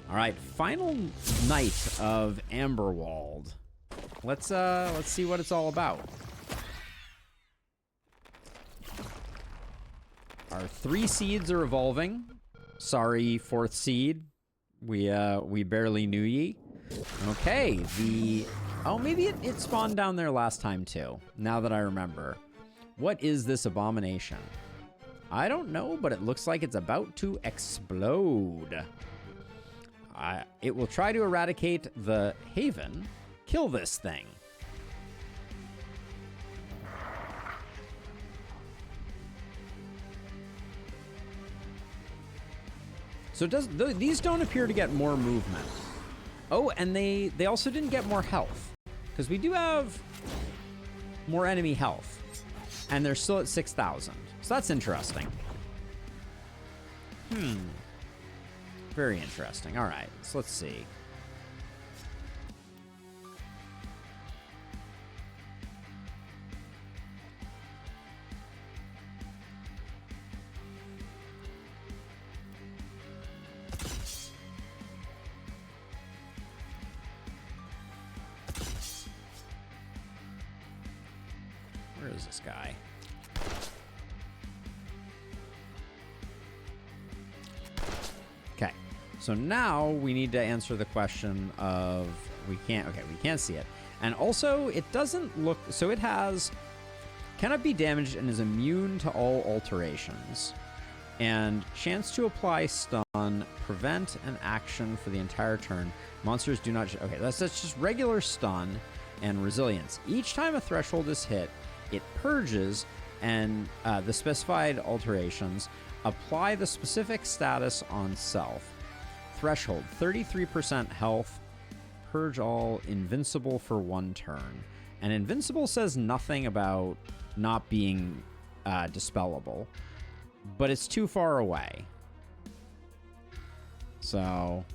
All right, final night of Emberward. Let's see what it's all about. Our 3 seeds are evolving. Sorry, 4th seed. We barely knew ye. Okay, oh, maybe it spawned down there last time too, now that I remember. What is this abomination? I don't know, but it looks like it's about to explode. It will try to eradicate the Haven. Kill this thing. So these don't appear to get more movement. Oh, and they also didn't get more health. Because we do have more enemy health. And they're still at 6,000. So that's interesting. Very interesting. All right, so let's see. Where is this guy? Okay, so now we need to answer the question of we can't see it. And also, it doesn't look, so it cannot be damaged and is immune to all alterations. And chance to apply stun, prevent an action for the entire turn. Monsters do not, okay, that's just regular stun and resilience. Each time a threshold is hit, it purges and the specified alterations apply the specific status on self. Threshold, 33% health, purge all, invincible for 1 turn. And invincible says nothing about not being dispellable, but it's too far away. So...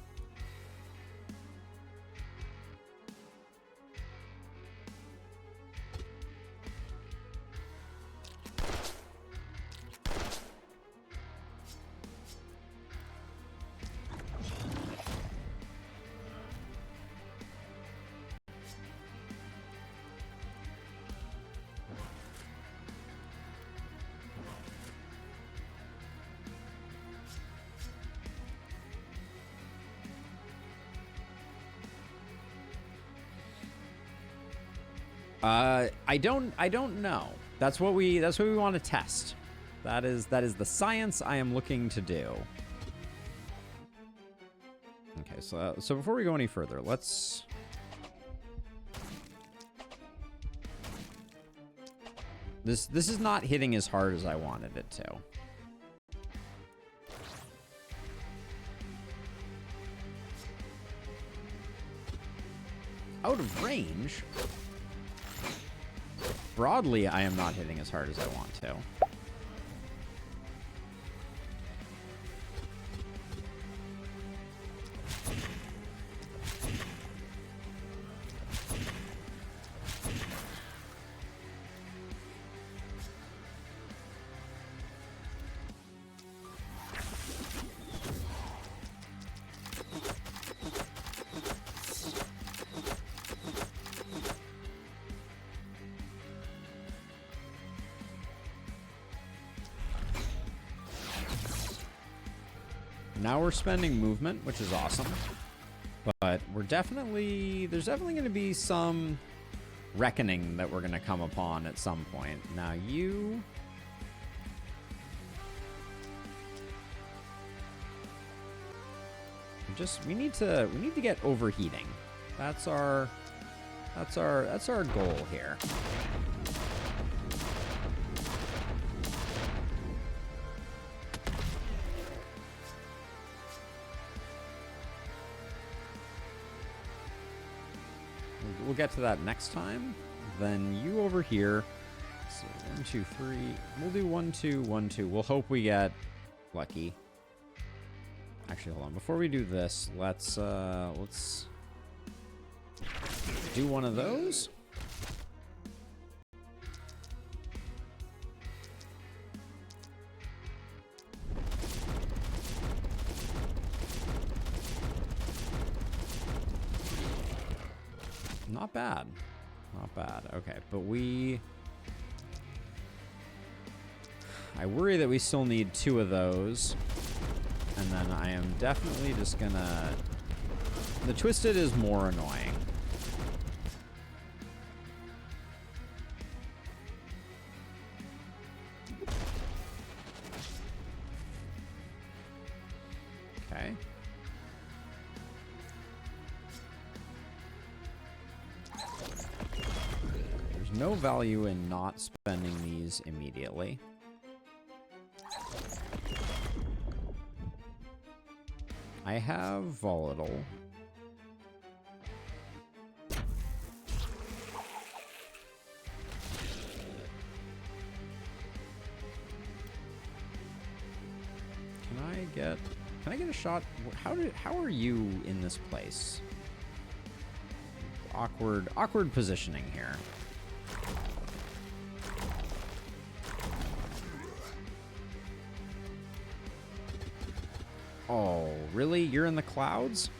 I don't know. That's what we want to test. That is the science I am looking to do. Okay, so before we go any further, let's This is not hitting as hard as I wanted it to. Out of range? Broadly, I am not hitting as hard as I want to. Now we're spending movement, which is awesome. But there's definitely going to be some reckoning that we're going to come upon at some point. Now we need to get overheating. That's our goal here. We'll get to that next time. Then you over here. So 1, 2, 3. We'll do 1, 2, 1, 2. We'll hope we get lucky. Actually, hold on. Before we do this, let's do one of those. Not bad. Not bad. Okay, but we... I worry that we still need 2 of those. And then I am definitely just gonna... The Twisted is more annoying. Okay. There's no value in not spending these immediately. I have Volatile. Can I get a shot? How are you in this place? Awkward positioning here. Oh, really? You're in the clouds?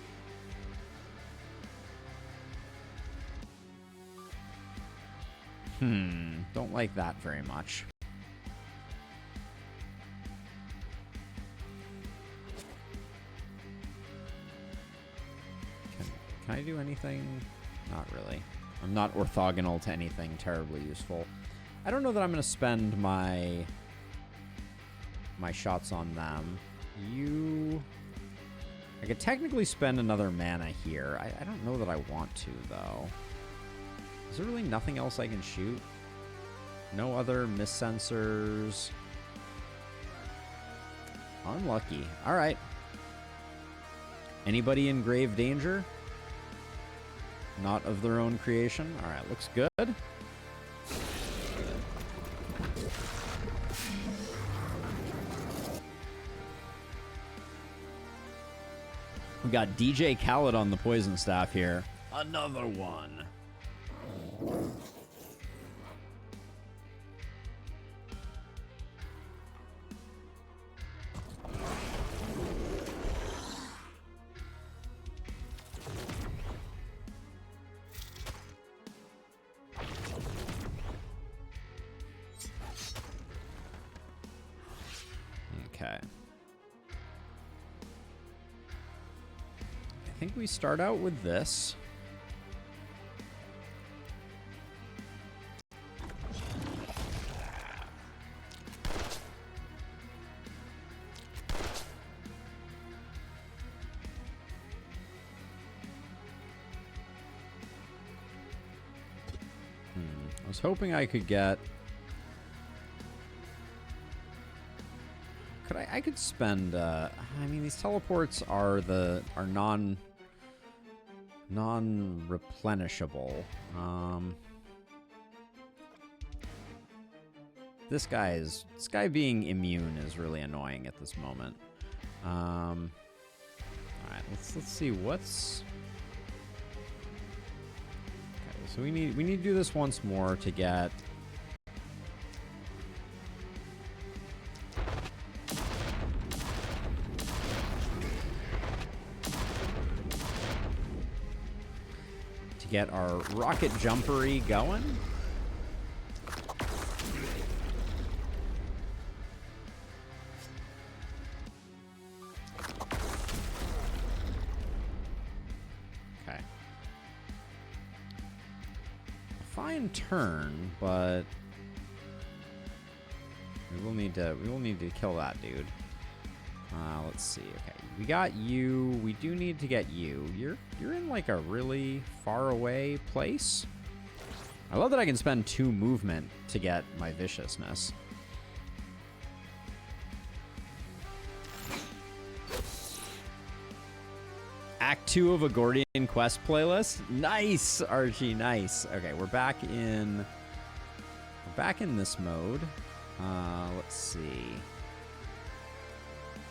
Don't like that very much. Can I do anything? Not really. I'm not orthogonal to anything terribly useful. I don't know that I'm going to spend my shots on them. I could technically spend another mana here. I don't know that I want to, though. Is there really nothing else I can shoot? No other miss sensors. Unlucky. All right. Anybody in grave danger? Not of their own creation. All right, looks good. We got DJ Khaled on the poison staff here. Another one. Okay. I think we start out with this. I was hoping I could get... I could spend, I mean, these teleports are non-replenishable. This guy being immune is really annoying at this moment. All right, let's see what's... Okay, so we need to do this once more to get... get our rocket jumpery going. Okay. A fine turn, but we will need to kill that dude. Let's see. Okay, we got you. We do need to get you. You're in like a really far away place. I love that I can spend 2 movement to get my viciousness. Act 2 of a Gordian Quest playlist. Nice, Archie. Nice. Okay, we're back in this mode. Let's see.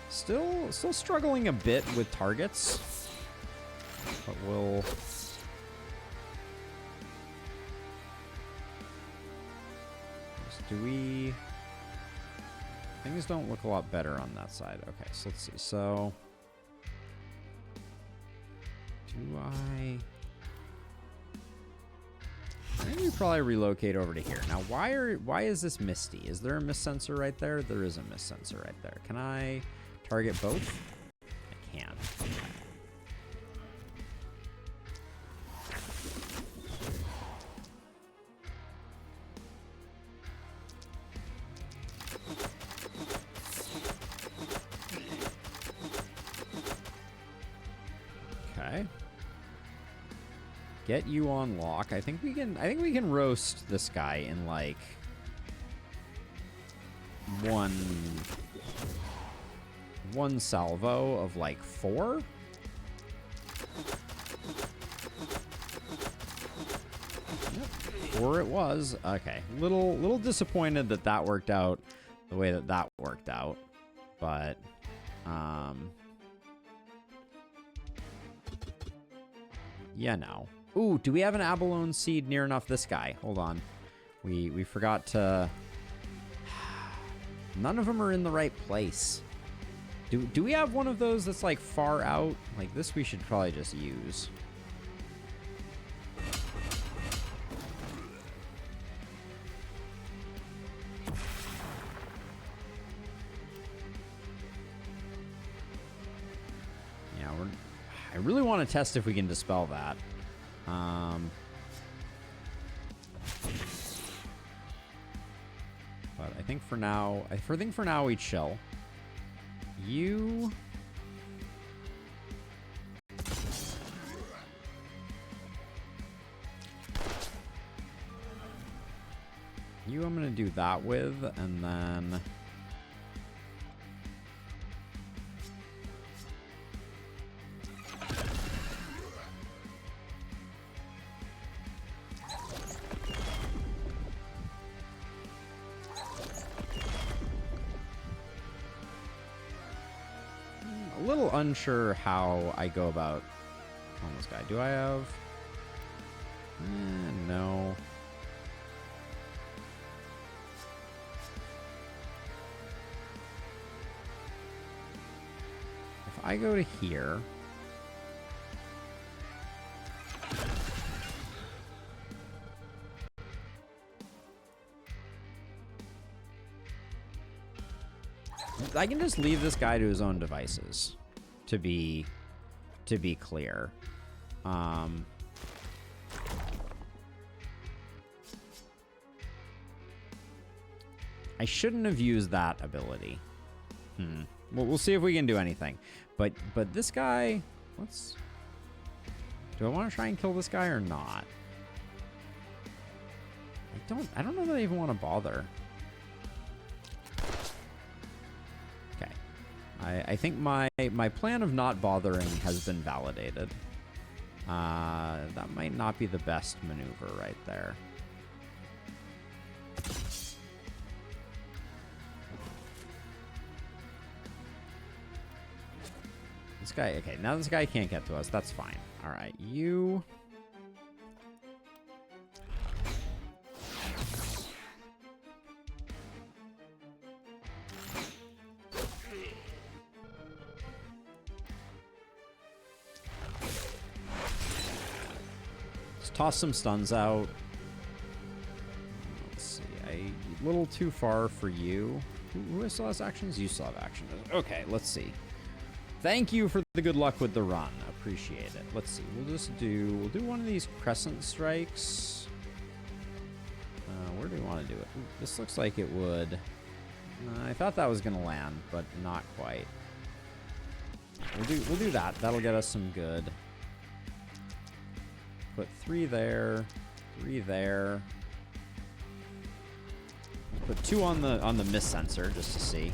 Still struggling a bit with targets, but we'll... Things don't look a lot better on that side. Okay, so let's see. So... Do I... think we probably relocate over to here. Now, why is this misty? Is there a mist sensor right there? There is a mist sensor right there. Can I target both? I can. Okay. Get you on lock. I think we can roast this guy in like one salvo of like 4. Yep, 4 it was. Okay. Little disappointed that that worked out the way that that worked out, but yeah, no. Ooh, do we have an abalone seed near enough this guy? Hold on. We forgot to... None of them are in the right place. Do we have one of those that's like far out? Like this we should probably just use. Yeah, I really want to test if we can dispel that. But I think for now, we chill. You I'm gonna do that with, and then unsure how I go about on this guy. Do I have? No. If I go to here, I can just leave this guy to his own devices. To be clear, I shouldn't have used that ability. Well, we'll see if we can do anything. But this guy, do I want to try and kill this guy or not? I don't know that I even want to bother. I think my plan of not bothering has been validated. That might not be the best maneuver right there. This guy, okay, now this guy can't get to us. That's fine. All right, you... Toss some stuns out. Let's see. A little too far for you. Who still has actions? You still have actions. Okay, let's see. Thank you for the good luck with the run. Appreciate it. Let's see. We'll do one of these crescent strikes. Where do we want to do it? Ooh, this looks like it would. I thought that was gonna land, but not quite. We'll do that. That'll get us some good. Put 3 there, 3 there. Put 2 on the mist sensor just to see.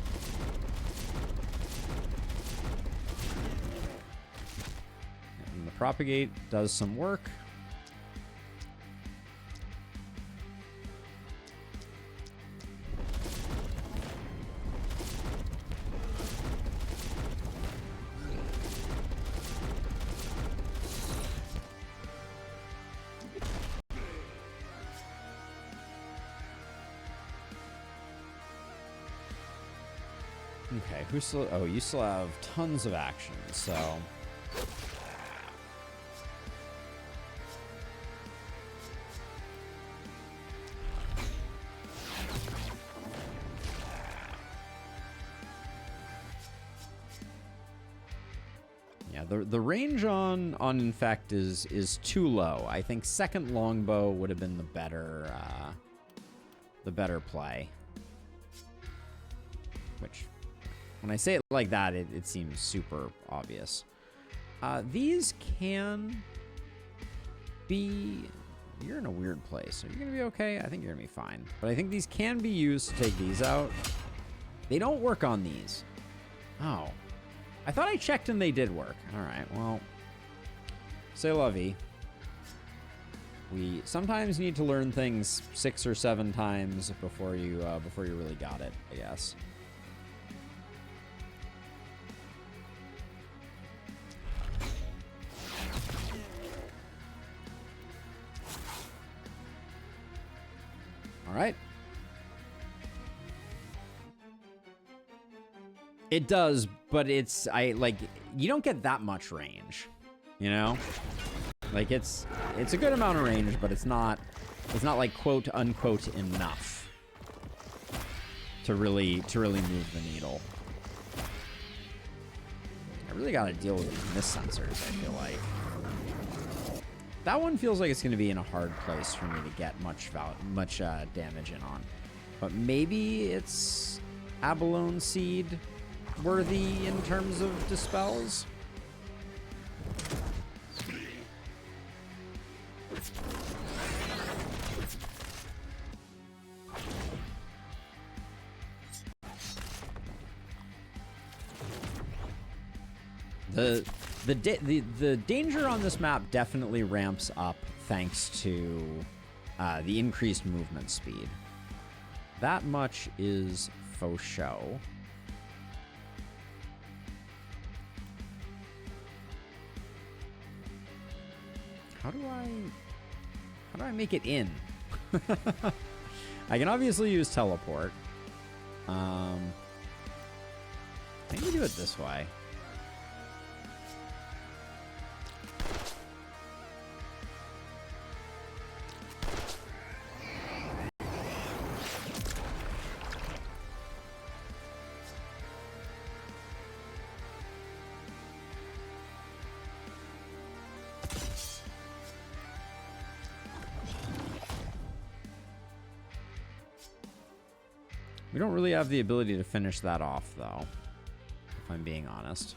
And the propagate does some work. Okay, who still... Oh, you still have tons of actions, so... Yeah, the range on Infect is too low. I think second longbow would have been the better play. Which, when I say it like that, it seems super obvious. These can be... You're in a weird place. Are you going to be okay? I think you're going to be fine. But I think these can be used to take these out. They don't work on these. Oh. I thought I checked and they did work. All right, well. C'est la vie. We sometimes need to learn things 6 or 7 times before you really got it, I guess. All right. It does, but it's you don't get that much range, you know? Like it's a good amount of range, but it's not like quote unquote enough to really move the needle. I really got to deal with these miss sensors, I feel like. That one feels like it's going to be in a hard place for me to get much damage in on. But maybe it's Abalone Seed worthy in terms of dispels. The danger on this map definitely ramps up thanks to the increased movement speed. That much is faux show. How do I make it in? I can obviously use teleport. I think we do it this way. We don't really have the ability to finish that off, though, if I'm being honest.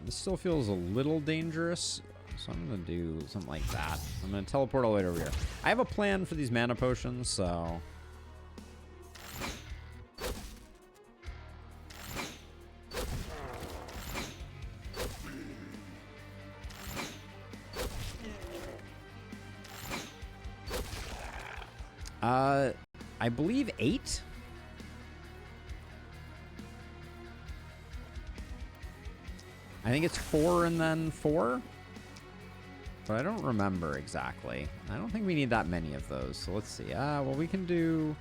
This still feels a little dangerous, so I'm going to do something like that. I'm going to teleport all the way over here. I have a plan for these mana potions, so... I believe 8. I think it's 4 and then 4. But I don't remember exactly. I don't think we need that many of those. So let's see. Well, we can do...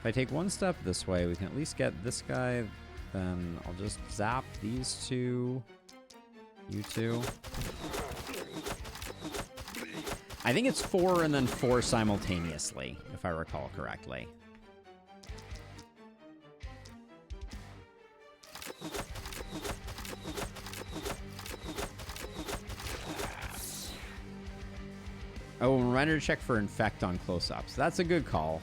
If I take one step this way, we can at least get this guy. Then I'll just zap these two. You two. I think it's 4 and then 4 simultaneously, if I recall correctly. Oh, reminder to check for infect on close-ups. That's a good call.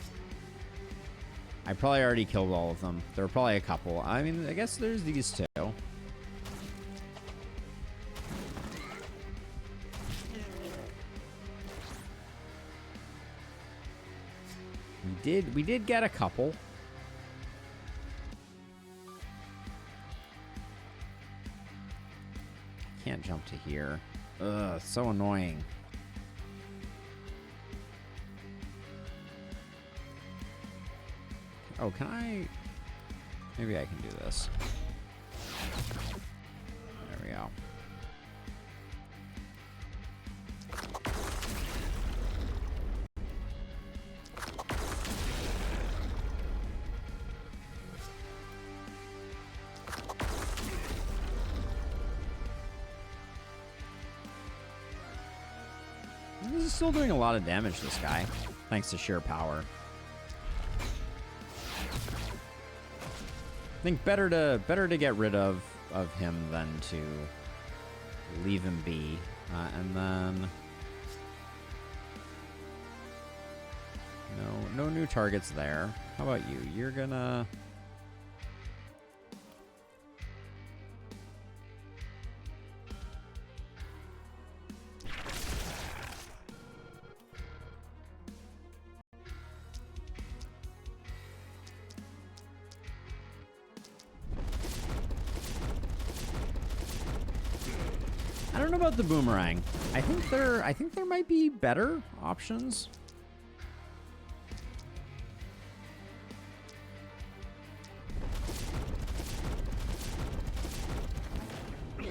I probably already killed all of them. There were probably a couple. I mean, I guess there's these two. We did get a couple. Can't jump to here. Ugh, so annoying. Oh, can I? Maybe I can do this. There we go. This is still doing a lot of damage, this guy, thanks to sheer power. I think better to get rid of him than to leave him be. And then no new targets there. How about you? You're gonna I don't know about the boomerang. I think there might be better options.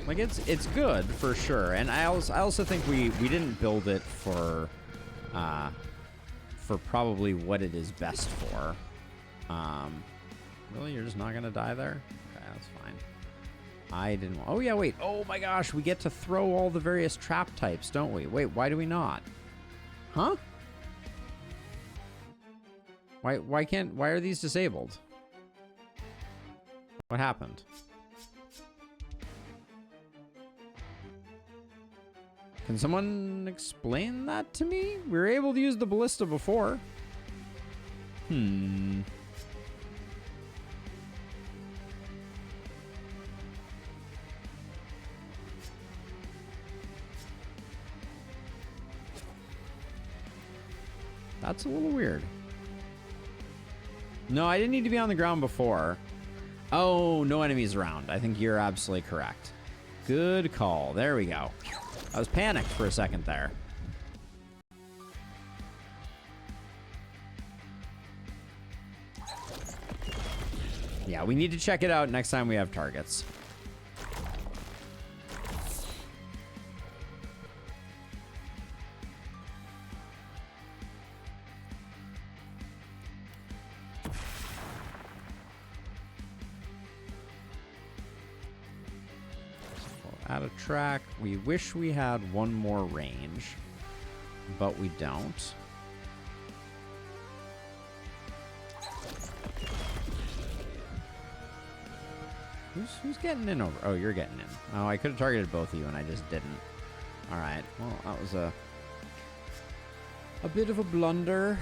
Like it's good for sure, and I also think we didn't build it for probably what it is best for. Really, you're just not gonna die there? Okay, that's fine. I didn't. Oh yeah, wait. Oh my gosh, we get to throw all the various trap types, don't we? Wait, why do we not? Huh? Why are these disabled? What happened? Can someone explain that to me? We were able to use the ballista before. That's a little weird. No, I didn't need to be on the ground before. Oh, no enemies around. I think you're absolutely correct. Good call. There we go. I was panicked for a second there. Yeah, we need to check it out next time we have targets. Add a track. We wish we had one more range, but we don't. Who's getting in over? Oh, you're getting in. Oh, I could have targeted both of you and I just didn't. All right. Well, that was a bit of a blunder.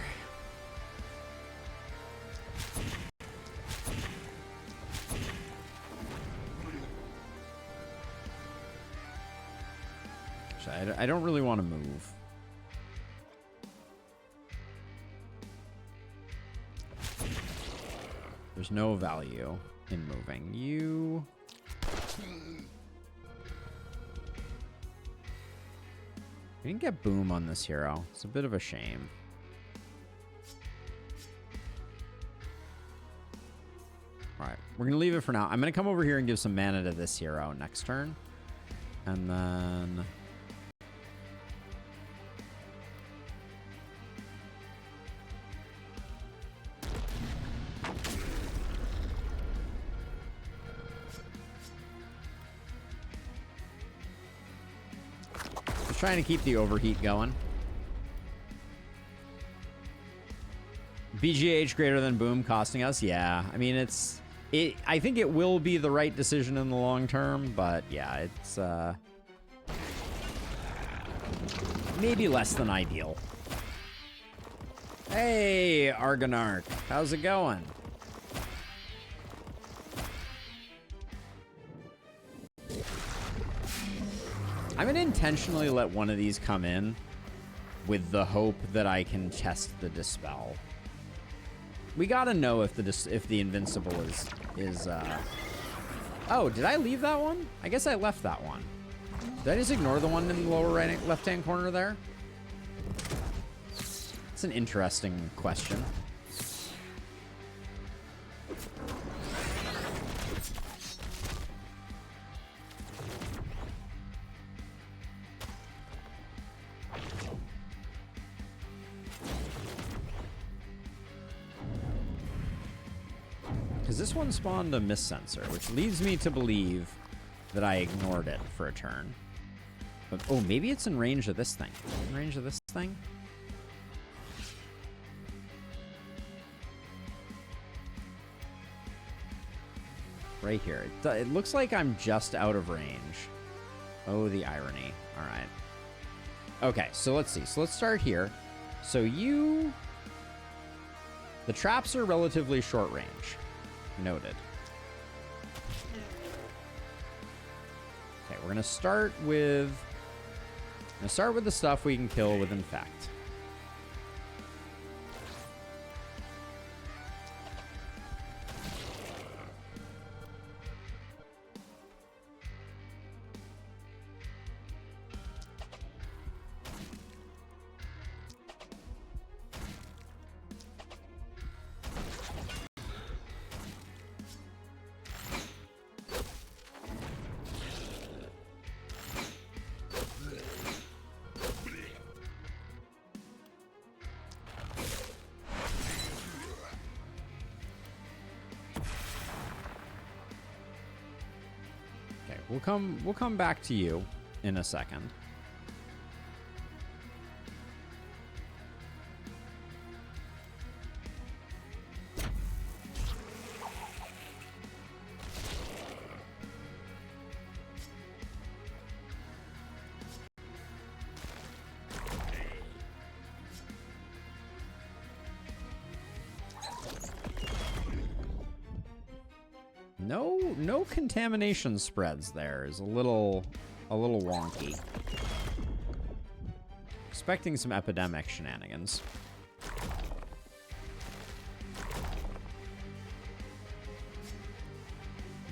I don't really want to move. There's no value in moving. You... We didn't get boom on this hero. It's a bit of a shame. Alright, we're going to leave it for now. I'm going to come over here and give some mana to this hero next turn. And then... trying to keep the overheat going. BGH greater than boom costing us? Yeah. I mean, I think it will be the right decision in the long term, but yeah, it's maybe less than ideal. Hey, Argonarch. How's it going? I'm going to intentionally let one of these come in with the hope that I can test the Dispel. We got to know if the Invincible is Oh, did I leave that one? I guess I left that one. Did I just ignore the one in the lower right left-hand corner there? It's an interesting question. This one spawned a Mist Sensor, which leads me to believe that I ignored it for a turn. But, oh, maybe it's in range of this thing. In range of this thing? Right here. It looks like I'm just out of range. Oh, the irony. All right. Okay, so let's see. So let's start here. So the traps are relatively short range. Noted. Okay, we're gonna start with the stuff we can kill with infect. We'll come back to you in a second. No contamination spreads there is a little wonky. Expecting some epidemic shenanigans.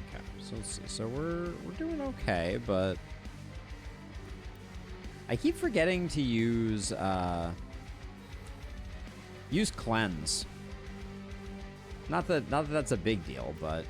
Okay, so let's see. So we're doing okay, but I keep forgetting to use cleanse. Not that that's a big deal, but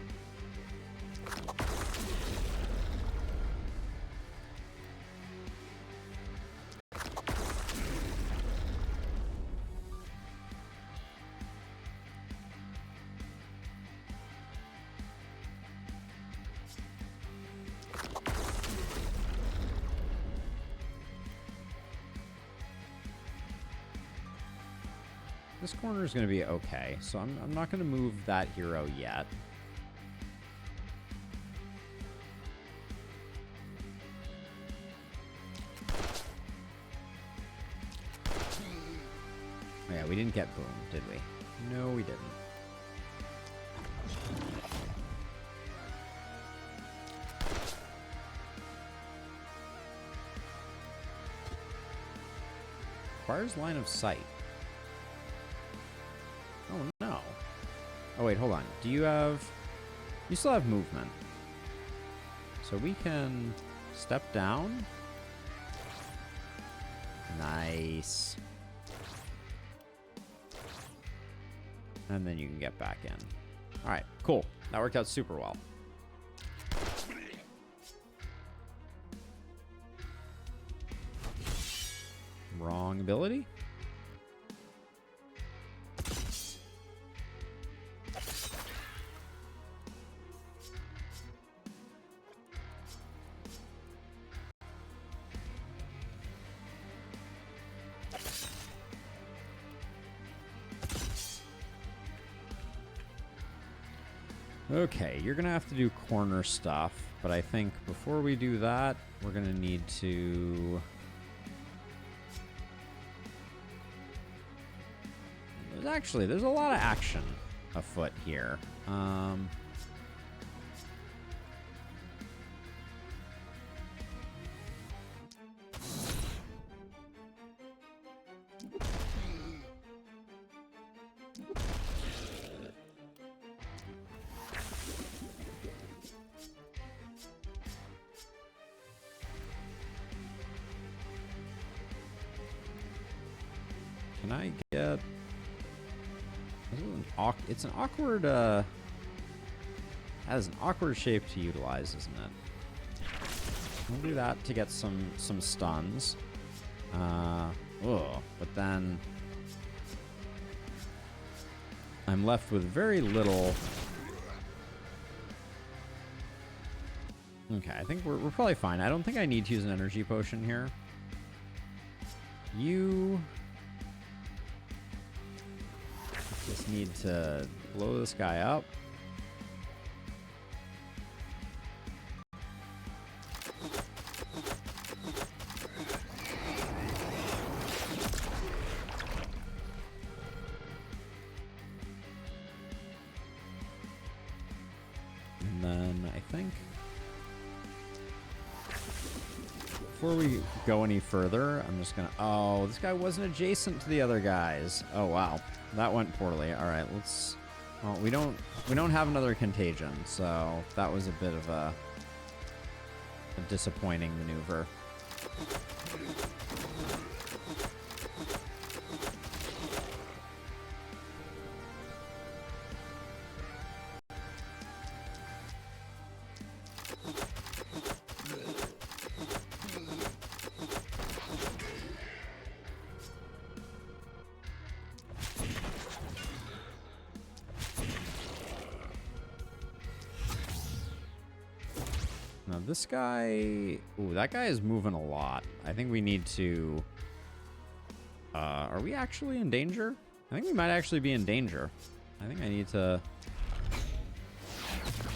this corner is going to be okay, so I'm not going to move that hero yet. Oh yeah, we didn't get boom, did we? No, we didn't. Requires line of sight. Oh, no. Oh, wait, hold on. Do you have... You still have movement. So we can step down. Nice. And then you can get back in. All right, cool. That worked out super well. Wrong ability. Okay, you're gonna have to do corner stuff, but I think before we do that, we're gonna need to... There's a lot of action afoot here. Can I get... It's an awkward, has an awkward shape to utilize, isn't it? We'll do that to get some stuns. But then I'm left with very little. Okay, I think we're probably fine. I don't think I need to use an energy potion here. You just need to blow this guy up. And then I think before we go any further, I'm just gonna... Oh, this guy wasn't adjacent to the other guys. Oh, wow. That went poorly. All right, let's... Well, we don't have another contagion, so that was a bit of a disappointing maneuver. Now this guy... Ooh, that guy is moving a lot. I think we need to... are we actually in danger? I think we might actually be in danger. I think I need to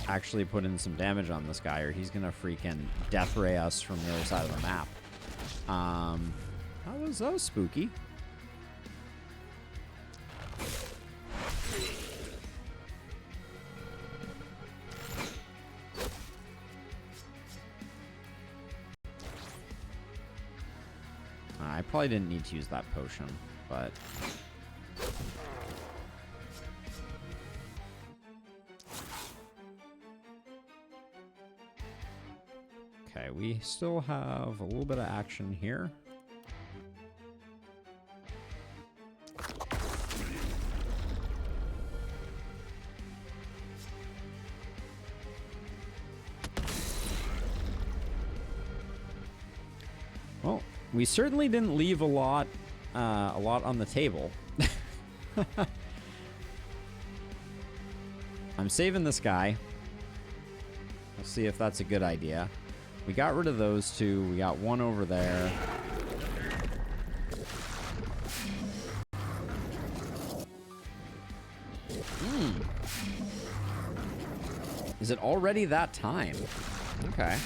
actually put in some damage on this guy, or he's gonna freaking death ray us from the other side of the map. That was spooky. I probably didn't need to use that potion, but... Okay, we still have a little bit of action here. Well, we certainly didn't leave a lot on the table. I'm saving this guy. We'll see if that's a good idea. We got rid of those two. We got one over there. Is it already that time? Okay.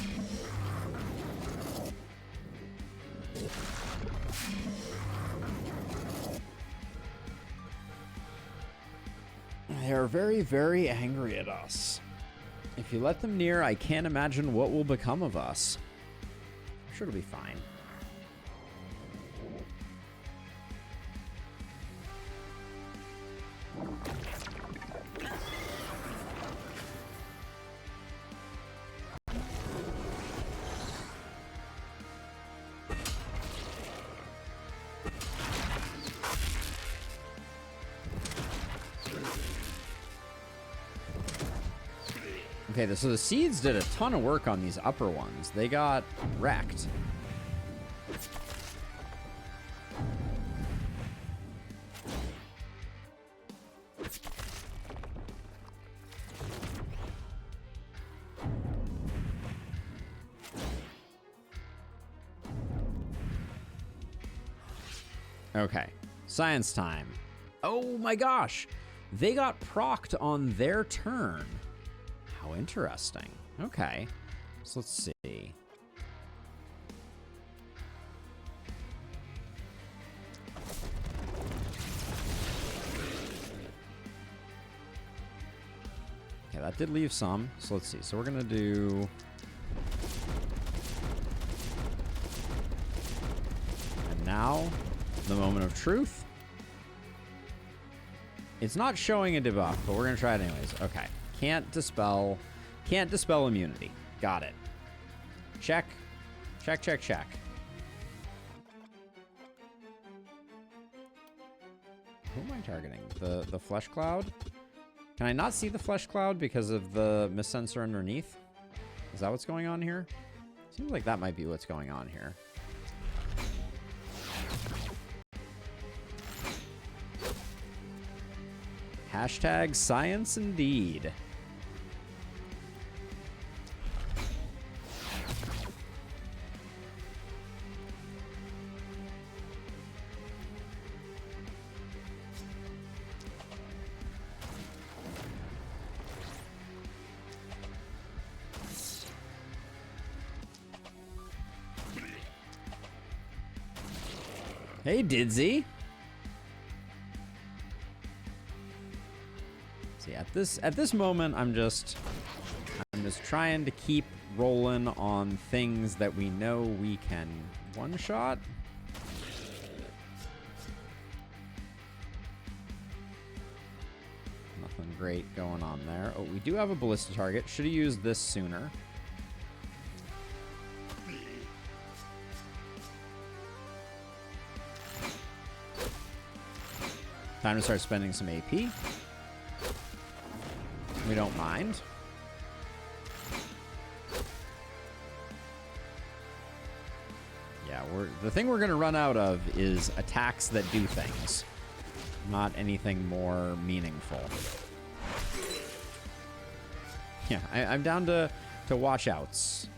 They are very, very angry at us. If you let them near, I can't imagine what will become of us. I'm sure it'll be fine. Okay, so the seeds did a ton of work on these upper ones. They got wrecked. Okay, science time. Oh my gosh, they got procced on their turn. How interesting. Okay, so let's see. Okay, that did leave some. So let's see. So we're gonna do... And now, the moment of truth. It's not showing a debuff, but we're gonna try it anyways. Okay. Can't dispel immunity. Got it. Check. Check, check, check. Who am I targeting? The flesh cloud? Can I not see the flesh cloud because of the mist sensor underneath? Is that what's going on here? Seems like that might be what's going on here. Hashtag science indeed. Hey, Didsy. See, at this moment, I'm just I'm just trying to keep rolling on things that we know we can one-shot. Nothing great going on there. Oh, we do have a ballista target. Should have used this sooner. Time to start spending some AP. We don't mind. Yeah, the thing we're going to run out of is attacks that do things. Not anything more meaningful. Yeah, I'm down to watch-outs.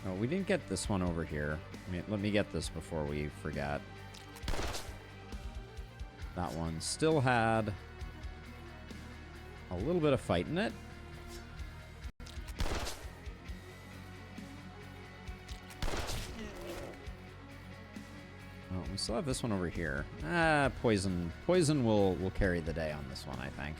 Oh, we didn't get this one over here. Let me get this before we forget. That one still had a little bit of fight in it. Oh, we still have this one over here. Poison. Poison will carry the day on this one, I think.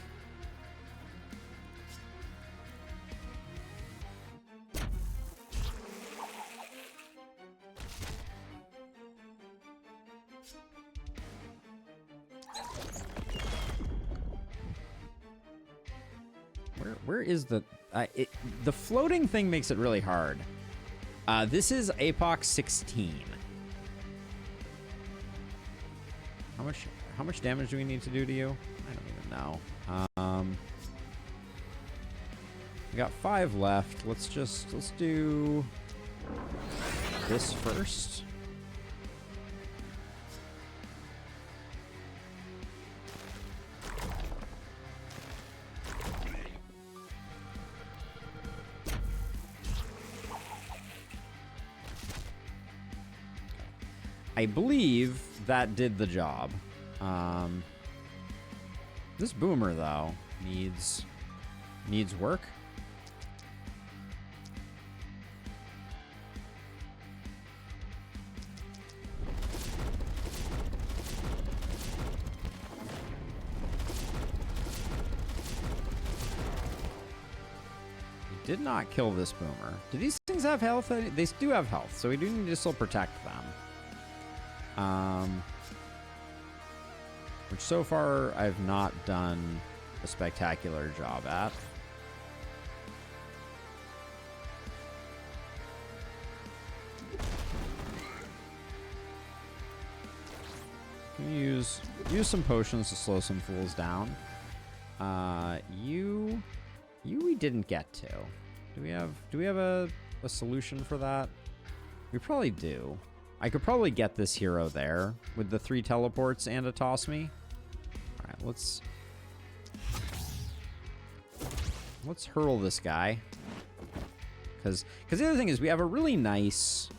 Where is the... the floating thing makes it really hard. This is APOC 16. How much damage do we need to do to you? I don't even know. We got 5 left. Let's do this first. I believe that did the job. This boomer, though, needs work. Did not kill this boomer. Do these things have health? They do have health, so we do need to still protect them. Which so far I've not done a spectacular job at. Can use some potions to slow some fools down. You we didn't get to. Do we have a solution for that? We probably do. I could probably get this hero there with the 3 teleports and a toss me. All right, let's hurl this guy. Because the other thing is we have a really nice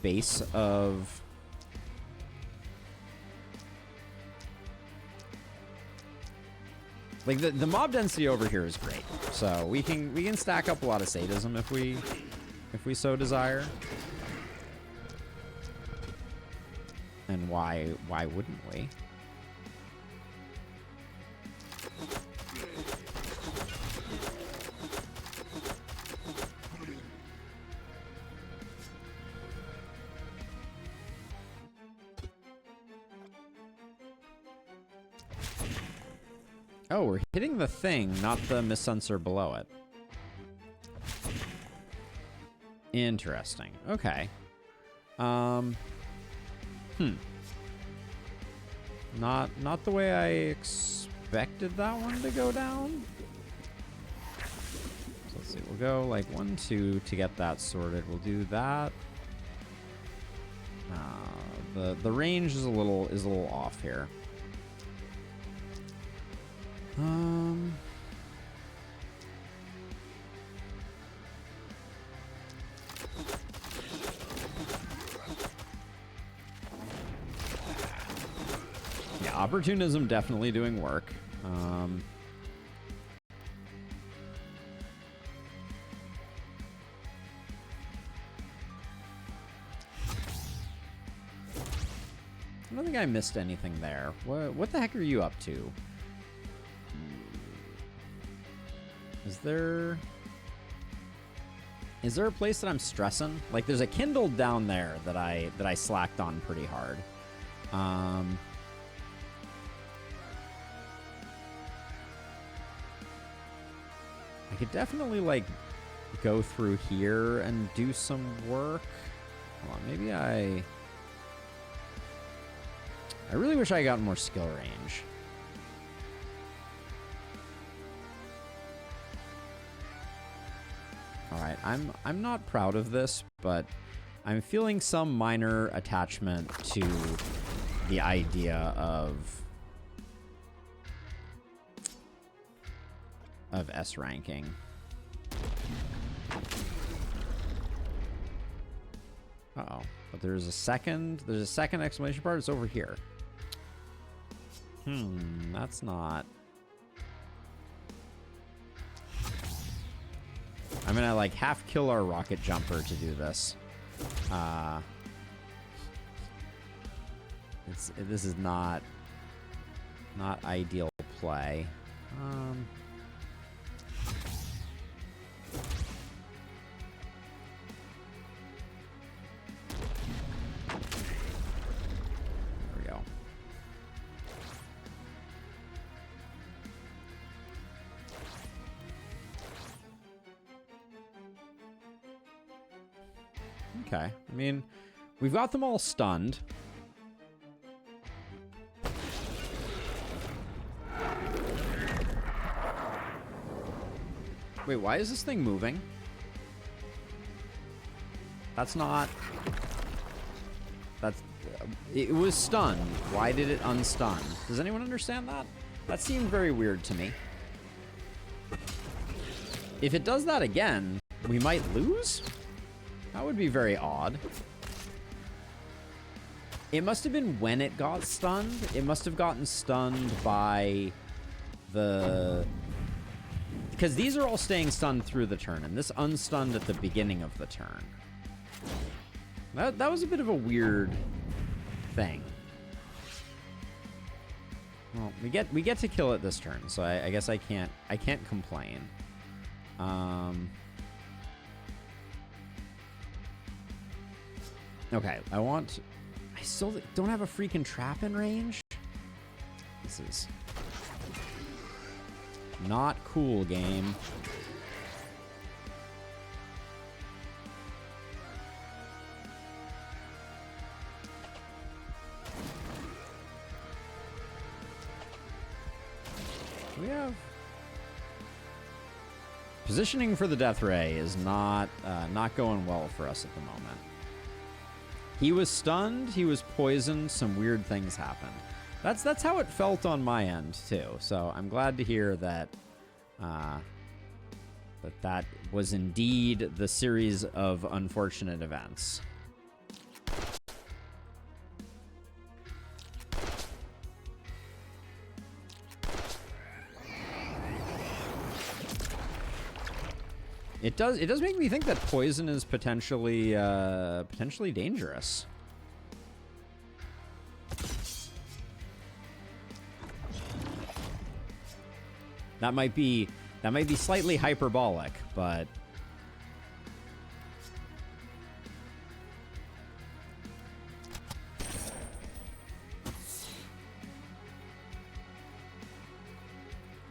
base of like the mob density over here is great. So we can stack up a lot of sadism if we so desire. And why wouldn't we? Oh, we're hitting the thing, not the missensor below it. Interesting. Okay. Not the way I expected that one to go down. So let's see. We'll go like 1, 2 to get that sorted. We'll do that. The range is a little off here. Opportunism definitely doing work. I don't think I missed anything there. What the heck are you up to? Is there a place that I'm stressing? Like, there's a Kindle down there that I slacked on pretty hard. I could definitely, like, go through here and do some work. Hold on, maybe I really wish I got more skill range. All right, I'm not proud of this, but I'm feeling some minor attachment to the idea of S ranking. Uh-oh. But there's a second exclamation part. It's over here. That's not... I'm gonna, like, half kill our rocket jumper to do this. This is not ideal play. There we go. Okay. I mean, we've got them all stunned. Wait, why is this thing moving? That's not... That's... It was stunned. Why did it unstun? Does anyone understand that? That seemed very weird to me. If it does that again, we might lose? That would be very odd. It must have been when it got stunned. It must have gotten stunned by the... Because these are all staying stunned through the turn, and this unstunned at the beginning of the turn. That was a bit of a weird thing. Well, we get to kill it this turn, so I guess I can't complain. Okay, I still don't have a freaking trap in range. This is not cool, game. We have positioning for the death ray is not going well for us at the moment. He was stunned, he was poisoned, some weird things happened. That's how it felt on my end too. So I'm glad to hear that that was indeed the series of unfortunate events. It does make me think that poison is potentially dangerous. That might be slightly hyperbolic, but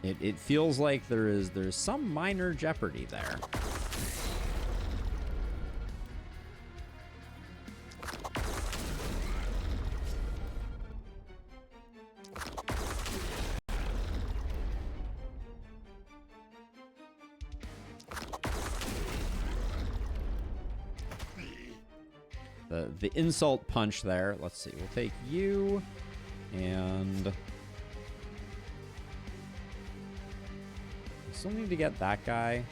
it feels like there's some minor jeopardy there. The insult punch there. Let's see. We'll take you and... Still need to get that guy.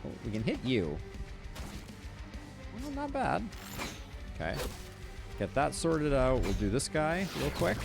Oh, we can hit you. Well, not bad. Okay. Get that sorted out. We'll do this guy real quick.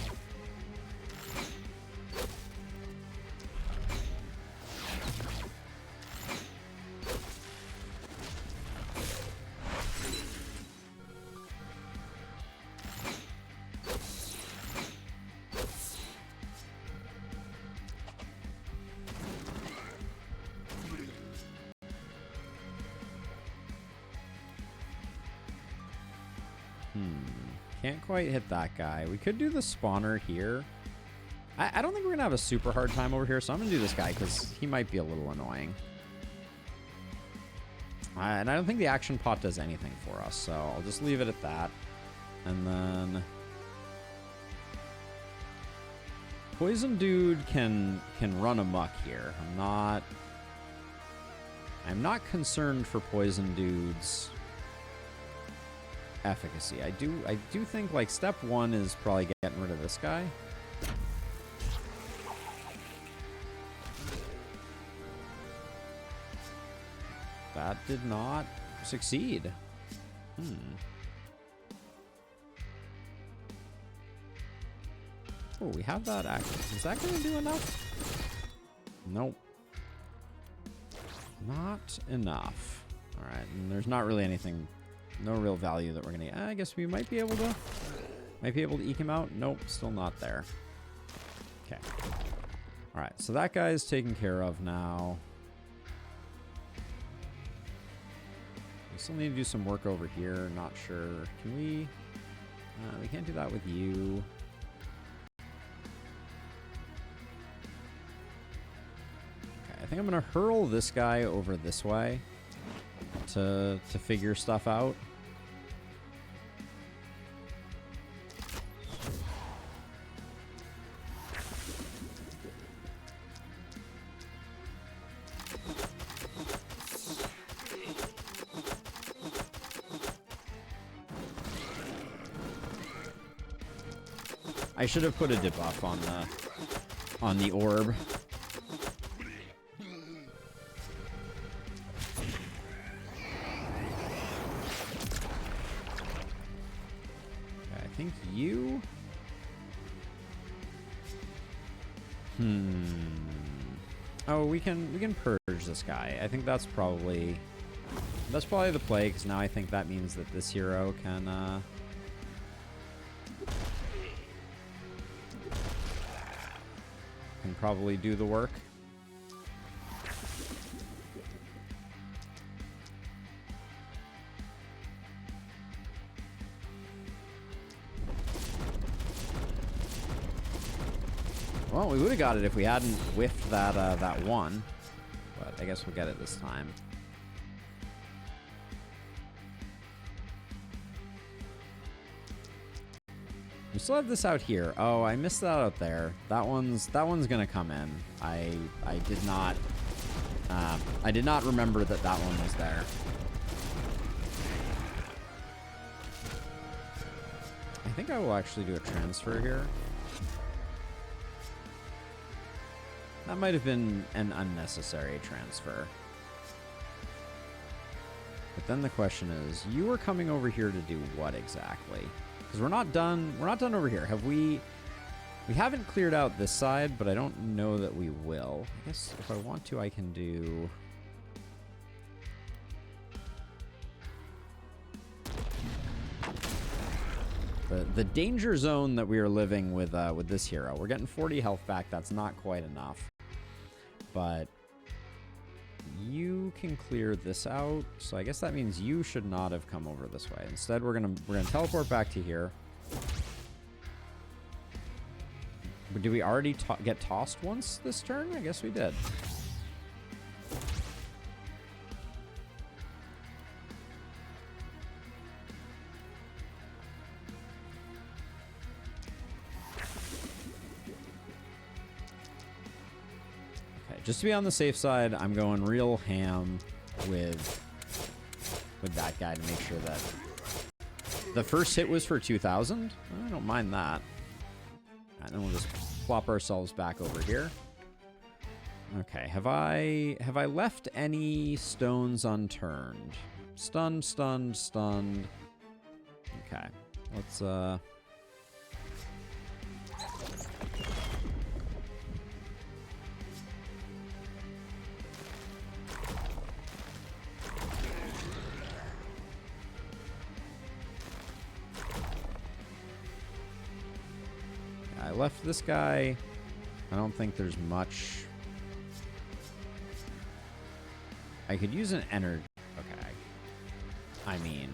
Can't quite hit that guy. We could do the spawner here. I don't think we're going to have a super hard time over here, so I'm going to do this guy because he might be a little annoying. And I don't think the action pot does anything for us, so I'll just leave it at that. And then... Poison Dude can run amok here. I'm not concerned for Poison Dude's efficacy. I do think like step 1 is probably getting rid of this guy. That did not succeed. Oh, we have that action. Is that going to do enough? Nope. Not enough. All right, and there's not really anything, no real value that we're going to get. I guess we might be able to eke him out. Nope, still not there. Okay. All right, so that guy's taken care of now. We still need to do some work over here. Not sure. Can we? We can't do that with you. I think I'm going to hurl this guy over this way to figure stuff out. I should have put a debuff on the orb. You? Oh, we can purge this guy. I think that's probably the play, because now I think that means that this hero can probably do the work. Well, we would have got it if we hadn't whiffed that one, but I guess we'll get it this time. We still have this out here. Oh, I missed that out there. That one's gonna come in. I did not remember that one was there. I think I will actually do a transfer here. That might have been an unnecessary transfer. But then the question is, you were coming over here to do what exactly? Because we're not done over here. We haven't cleared out this side, but I don't know that we will. I guess if I want to, I can do... The danger zone that we are living with this hero. We're getting 40 health back. That's not quite enough. But you can clear this out. So I guess that means you should not have come over this way. Instead, we're gonna teleport back to here. But did we already get tossed once this turn? I guess we did. Just to be on the safe side, I'm going real ham with that guy to make sure that the first hit was for 2,000. I don't mind that. And then we'll just plop ourselves back over here. Okay, have I left any stones unturned? Stunned, stunned, stunned. Okay, let's I left this guy. I don't think there's much. I could use an energy. Okay. I mean,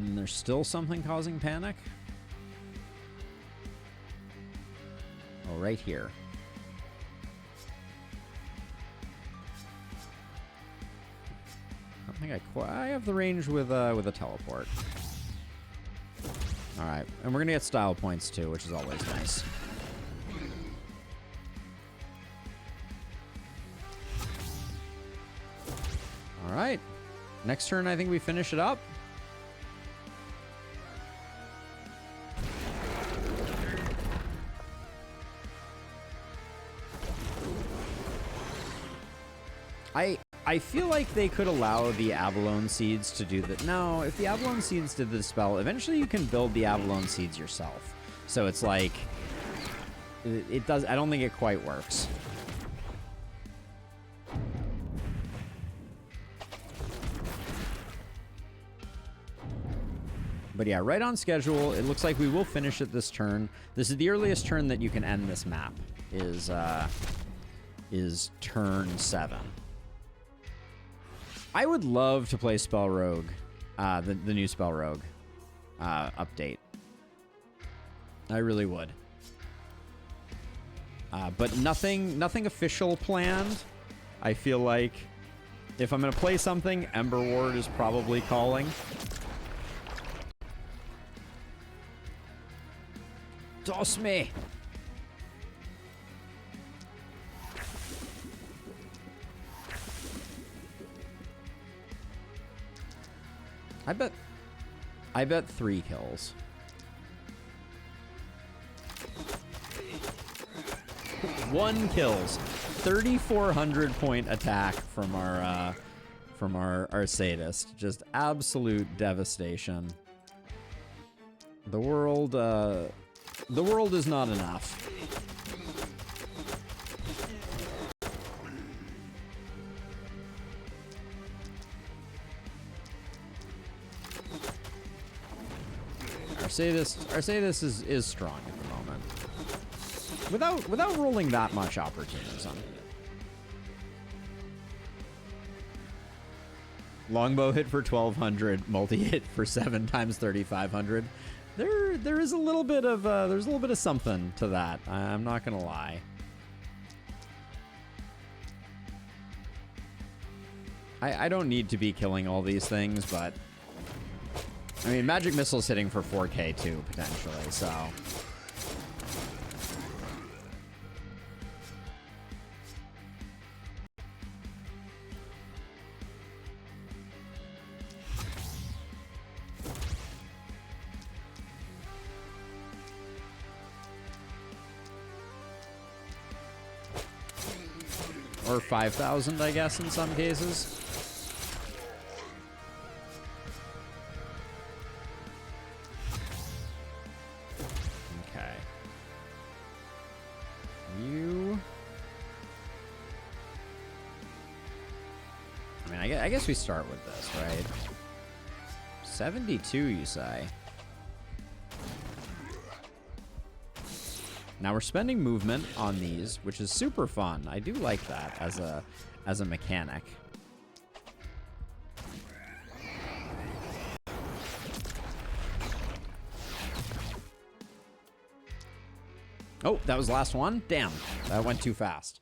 And there's still something causing panic? Oh, right here. I don't think I have the range with a teleport. All right, and we're gonna get style points too, which is always nice. All right, next turn I think we finish it up. I feel like they could allow the Avalone Seeds to do that. No, if the Avalone Seeds did the spell, eventually you can build the Avalone Seeds yourself. So it's like, it does, I don't think it quite works. But yeah, right on schedule. It looks like we will finish it this turn. This is the earliest turn that you can end this map, is turn 7. I would love to play Spell Rogue, the new Spell Rogue update. I really would. But nothing official planned. I feel like if I'm going to play something, Emberward is probably calling. Toss me! I bet 3 kills. 1 kills. 3,400 point attack from our sadist. Just absolute devastation. The world is not enough. Our sadist is strong at the moment. Without rolling that much opportunism. Longbow hit for 1,200, multi-hit for 7 times 3,500. There is a little bit of there's a little bit of something to that. I'm not gonna lie. I don't need to be killing all these things, but I mean, Magic Missile's hitting for 4K too, potentially, so. Or 5,000, I guess, in some cases. Okay. I mean, I guess we start with this, right? 72, you say? Now we're spending movement on these, which is super fun. I do like that as a mechanic. Oh, that was the last one? Damn, that went too fast.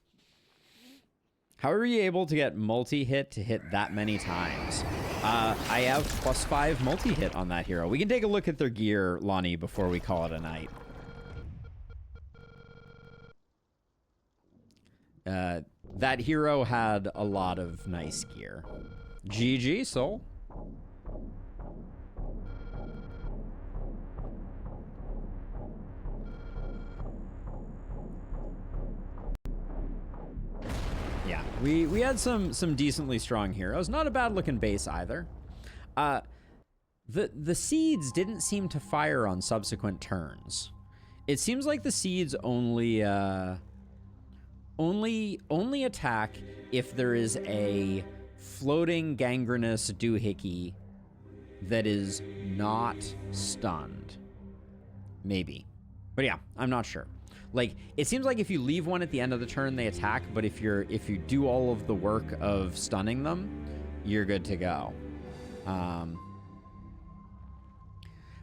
How are you able to get multi-hit to hit that many times? I have +5 multi-hit on that hero. We can take a look at their gear, Lonnie, before we call it a night. That hero had a lot of nice gear. GG, Soul. Yeah, we had some decently strong heroes. Not a bad looking base either. The seeds didn't seem to fire on subsequent turns. It seems like the seeds only attack if there is a floating gangrenous doohickey that is not stunned. Maybe. But yeah, I'm not sure. Like, it seems like if you leave one at the end of the turn, they attack, but if you do all of the work of stunning them, you're good to go.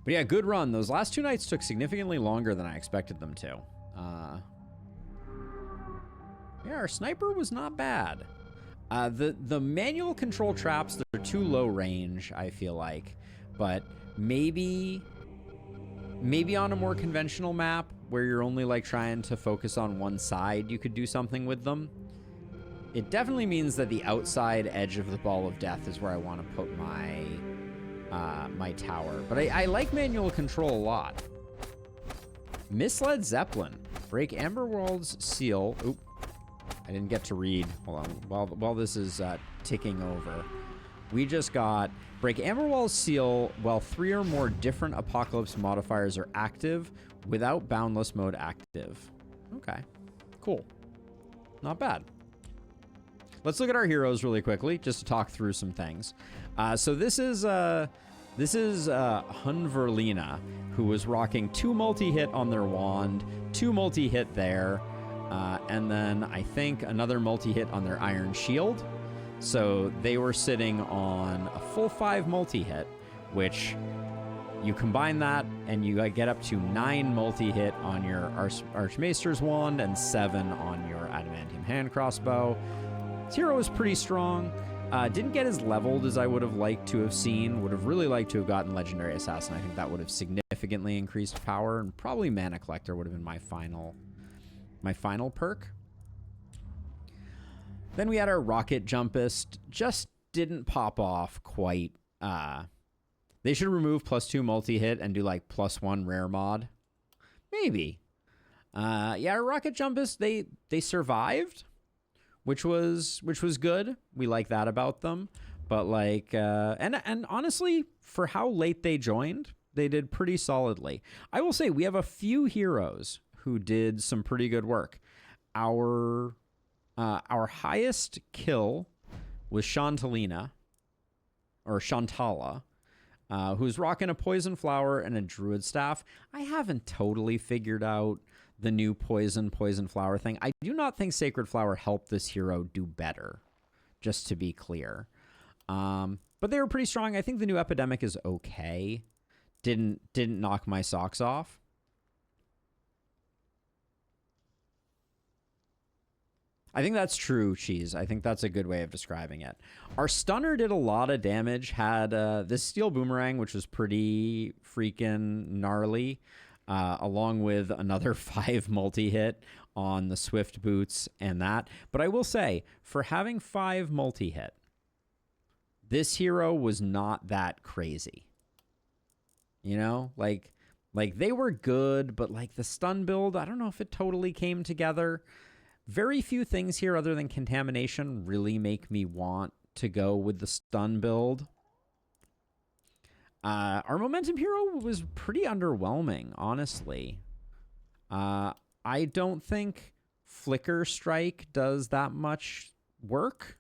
But yeah, good run. Those last 2 nights took significantly longer than I expected them to. Yeah, our sniper was not bad. The manual control traps, they're too low range, I feel like. But maybe on a more conventional map where you're only like trying to focus on one side, you could do something with them. It definitely means that the outside edge of the ball of death is where I want to put my my tower. But I like manual control a lot. Misled Zeppelin. Break Emberward's seal. Oop. I didn't get to read. Hold on. While this is ticking over. We just got break Emberward's seal while 3 or more different apocalypse modifiers are active without boundless mode active. Okay. Cool. Not bad. Let's look at our heroes really quickly, just to talk through some things. So this is Hunverlina, who was rocking 2 multi-hit on their wand, 2 multi-hit there, and then I think another multi-hit on their iron shield. So they were sitting on a full 5 multi-hit, which you combine that and you get up to 9 multi-hit on your Archmaester's wand and 7 on your adamantium hand crossbow. This hero is pretty strong. Didn't get as leveled as I would have liked to have seen. Would have really liked to have gotten Legendary Assassin. I think that would have significantly increased power, and probably Mana Collector would have been my final perk. Then we had our Rocket Jumpist. Just didn't pop off quite. They should remove +2 multi-hit and do like +1 rare mod. Maybe. Yeah, our Rocket Jumpist, they survived, which was good. We like that about them. But like, and honestly, for how late they joined, they did pretty solidly. I will say we have a few heroes who did some pretty good work. Our highest kill was Shantala, who's rocking a poison flower and a druid staff. I haven't totally figured out the new poison flower thing. I do not think Sacred Flower helped this hero do better, just to be clear. But they were pretty strong. I think the new Epidemic is okay. Didn't knock my socks off. I think that's true, Cheese. I think that's a good way of describing it. Our stunner did a lot of damage, had this steel boomerang, which was pretty freaking gnarly, along with another 5 multi-hit on the Swift boots and that. But I will say, for having 5 multi-hit, this hero was not that crazy. You know, like they were good, but like the stun build, I don't know if it totally came together. Very few things here other than contamination really make me want to go with the stun build. Our momentum hero was pretty underwhelming, honestly. I don't think Flicker Strike does that much work.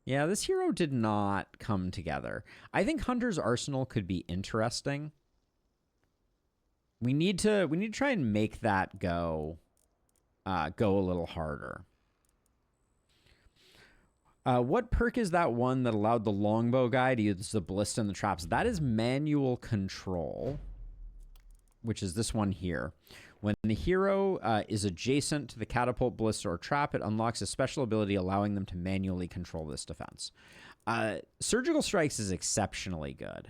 Yeah, this hero did not come together. I think Hunter's Arsenal could be interesting. We need to try and make that go a little harder. What perk is that one that allowed the longbow guy to use the ballista and the traps? That is manual control, which is this one here. When the hero is adjacent to the catapult, ballista, or trap, it unlocks a special ability allowing them to manually control this defense. Surgical Strikes is exceptionally good.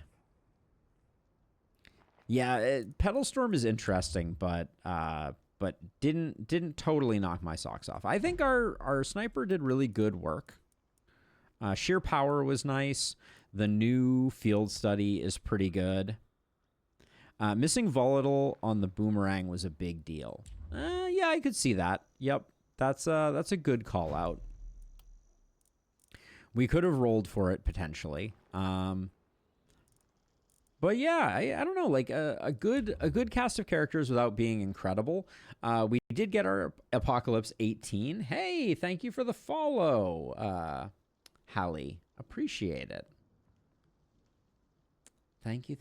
Yeah, Petal Storm is interesting, but didn't totally knock my socks off. I think our sniper did really good work. Sheer Power was nice. The new Field Study is pretty good. Missing Volatile on the Boomerang was a big deal. Yeah, I could see that. Yep, that's a good call out. We could have rolled for it potentially. But yeah, I don't know, like a good cast of characters without being incredible. We did get our Apocalypse 18. Hey, thank you for the follow, Hallie. Appreciate it. Thank you.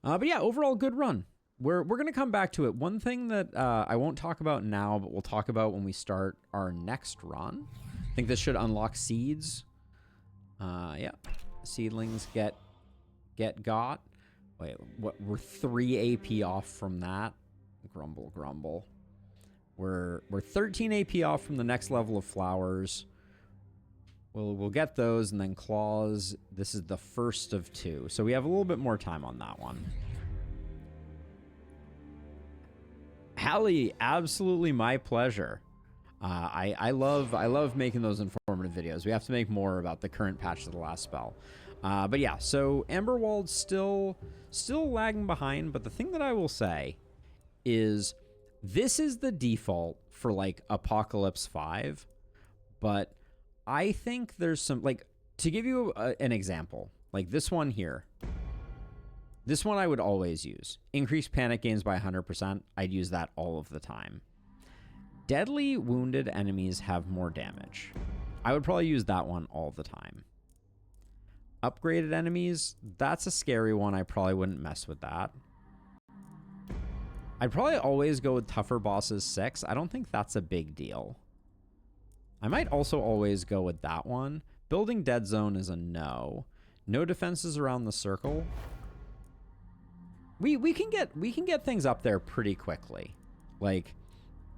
But yeah, overall good run. We're going to come back to it. One thing that I won't talk about now, but we'll talk about when we start our next run. I think this should unlock seeds. Yeah, seedlings get got. Wait, what? We're 3 AP off from that. Grumble, grumble. We're 13 AP off from the next level of flowers. We'll get those, and then claws. This is the first of 2, so we have a little bit more time on that one. Hallie, absolutely my pleasure. I love making those informative videos. We have to make more about the current patch of the last spell. But yeah, so Emberward's still lagging behind, but the thing that I will say is this is the default for like Apocalypse 5, but I think there's some, like, to give you an example, like this one here. This one I would always use. Increase panic gains by 100%. I'd use that all of the time. Deadly wounded enemies have more damage. I would probably use that one all the time. Upgraded enemies, that's a scary one. I probably wouldn't mess with that. I'd probably always go with tougher bosses 6. I don't think that's a big deal. I might also always go with that one. Building dead zone is a no. No defenses around the circle. We can get things up there pretty quickly. Like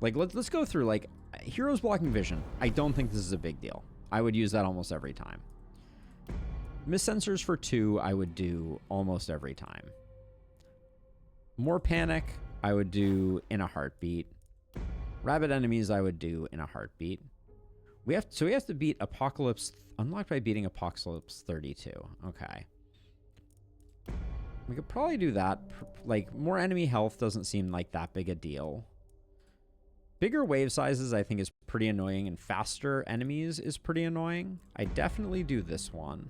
let's go through like heroes blocking vision. I don't think this is a big deal. I would use that almost every time. Miss sensors for 2 I would do almost every time. More panic I would do in a heartbeat. Rabid enemies I would do in a heartbeat. We have to beat Apocalypse unlocked by beating Apocalypse 32. Okay. We could probably do that. Like, more enemy health doesn't seem like that big a deal. Bigger wave sizes, I think, is pretty annoying, and faster enemies is pretty annoying. I definitely do this one.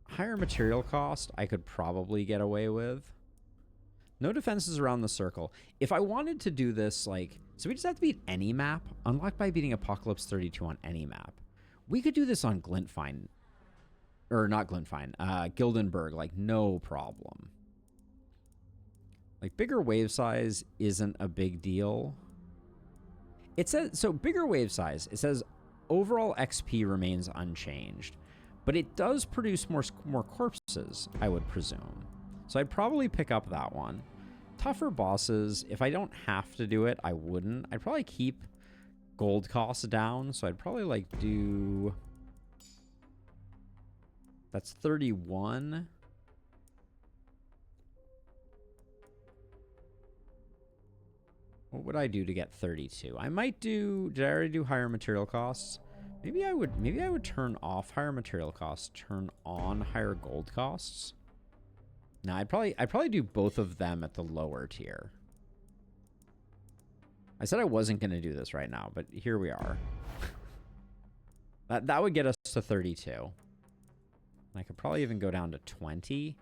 Higher material cost, I could probably get away with. No defenses around the circle. If I wanted to do this, like, so we just have to beat any map, unlocked by beating Apocalypse 32 on any map. We could do this on Glintfine. Or not Glintfine, Gildenberg, like, no problem. Like, bigger wave size isn't a big deal. It says, so bigger wave size, it says overall XP remains unchanged, but it does produce more corpses, I would presume. So I'd probably pick up that one. Tougher bosses, if I don't have to do it, I wouldn't. I'd probably keep gold costs down, so I'd probably, like, do... That's 31. What would I do to get 32? I might do... Did I already do higher material costs? Maybe I would turn off higher material costs, turn on higher gold costs. No, I'd probably do both of them at the lower tier. I said I wasn't going to do this right now, but here we are. That would get us to 32. I could probably even go down to 20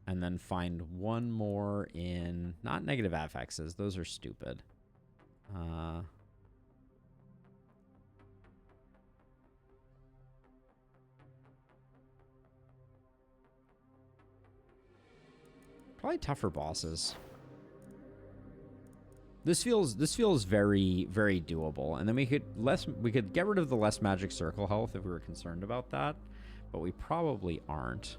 and then find one more in... Not negative affixes. Those are stupid. Probably tougher bosses. This feels very, very doable. And then we could get rid of the less magic circle health if we were concerned about that. But we probably aren't.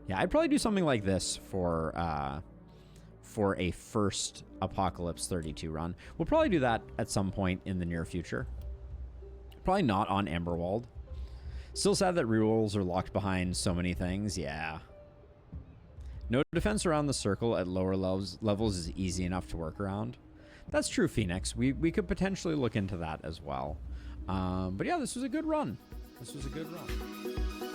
Yeah, I'd probably do something like this for a first Apocalypse 32 run. We'll probably do that at some point in the near future. Probably not on Emberward. Still sad that rerolls are locked behind so many things. Yeah. No defense around the circle at lower levels is easy enough to work around. That's true, Phoenix. We could potentially look into that as well. But yeah, this was a good run. This was a good run.